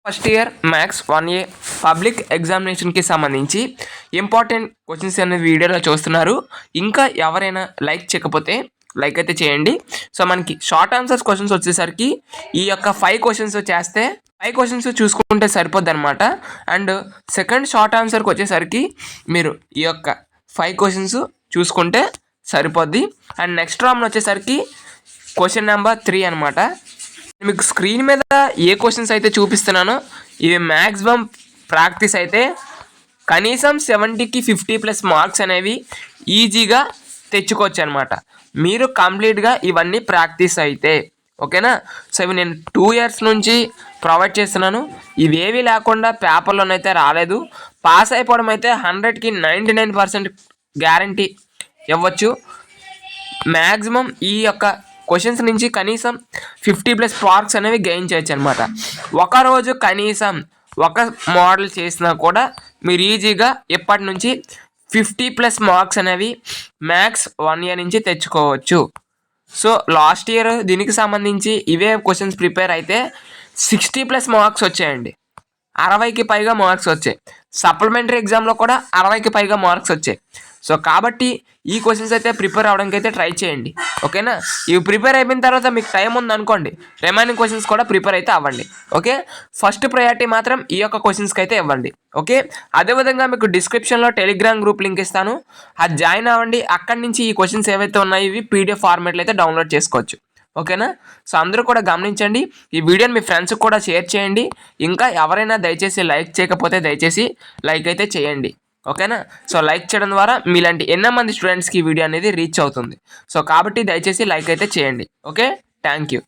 First year maths 1A public ఎగ్జామినేషన్కి సంబంధించి important questions అనేది వీడియోలో చూస్తున్నారు. ఇంకా ఎవరైనా లైక్ చేయకపోతే లైక్ అయితే చేయండి. సో మనకి షార్ట్ ఆన్సర్స్ క్వశ్చన్స్ వచ్చేసరికి ఈ యొక్క 5 క్వశ్చన్స్ చేస్తే 5 క్వశ్చన్స్ చూసుకుంటే సరిపోద్ది అనమాట. అండ్ సెకండ్ షార్ట్ ఆన్సర్కి వచ్చేసరికి మీరు ఈ యొక్క 5 క్వశ్చన్స్ చూసుకుంటే సరిపోద్ది. అండ్ నెక్స్ట్ రౌండ్ వచ్చేసరికి క్వశ్చన్ నెంబర్ 3 అనమాట. మీకు స్క్రీన్ మీద ఏ క్వశ్చన్స్ అయితే చూపిస్తున్నానో ఇవి మ్యాక్సిమం ప్రాక్టీస్ అయితే కనీసం 70కి 50+ మార్క్స్ అనేవి ఈజీగా తెచ్చుకోవచ్చు అనమాట. మీరు కంప్లీట్గా ఇవన్నీ ప్రాక్టీస్ అయితే ఓకేనా. సో ఇవి నేను 2 ఇయర్స్ నుంచి ప్రొవైడ్ చేస్తున్నాను. ఇవేవి లేకుండా పేపర్లోనైతే రాలేదు. పాస్ అయిపోవడం అయితే 100కి 99% గ్యారంటీ ఇవ్వచ్చు. మ్యాక్సిమం ఈ యొక్క క్వశ్చన్స్ నుంచి కనీసం 50+ మార్క్స్ అనేవి గెయిన్ చేయొచ్చు అనమాట. ఒకరోజు కనీసం ఒక మోడల్ చేసినా కూడా మీరు ఈజీగా ఇప్పటి నుంచి 50+ మార్క్స్ అనేవి మ్యాథ్స్ 1A నుంచి తెచ్చుకోవచ్చు. సో లాస్ట్ ఇయర్ దీనికి సంబంధించి ఇవే క్వశ్చన్స్ ప్రిపేర్ అయితే 60+ మార్క్స్ వచ్చాయండి. 60కి పైగా మార్క్స్ వచ్చాయి. సప్లిమెంటరీ ఎగ్జామ్లో కూడా 60కి పైగా మార్క్స్ వచ్చాయి. సో కాబట్టి ఈ క్వశ్చన్స్ అయితే ప్రిపేర్ అవ్వడానికి అయితే ట్రై చేయండి ఓకేనా. ఇవి ప్రిపేర్ అయిపోయిన తర్వాత మీకు టైం ఉందనుకోండి, రిమైనింగ్ క్వశ్చన్స్ కూడా ప్రిపేర్ అయితే అవ్వండి ఓకే. ఫస్ట్ ప్రయారిటీ మాత్రం ఈ యొక్క క్వశ్చన్స్కి అయితే ఇవ్వండి ఓకే. అదేవిధంగా మీకు డిస్క్రిప్షన్లో టెలిగ్రామ్ గ్రూప్ లింక్ ఇస్తాను, అది జాయిన్ అవ్వండి. అక్కడి నుంచి ఈ క్వశ్చన్స్ ఏవైతే ఉన్నాయో ఇవి PDF ఫార్మేట్లో అయితే డౌన్లోడ్ చేసుకోవచ్చు ఓకేనా. సో అందరూ కూడా గమనించండి. ఈ వీడియోని మీ ఫ్రెండ్స్కి కూడా షేర్ చేయండి. ఇంకా ఎవరైనా దయచేసి లైక్ చేయకపోతే దయచేసి లైక్ అయితే చేయండి ఓకేనా. సో లైక్ చేయడం ద్వారా మీలాంటి ఎన్నో మంది స్టూడెంట్స్కి ఈ వీడియో అనేది రీచ్ అవుతుంది. సో కాబట్టి దయచేసి లైక్ అయితే చేయండి ఓకే. Thank you.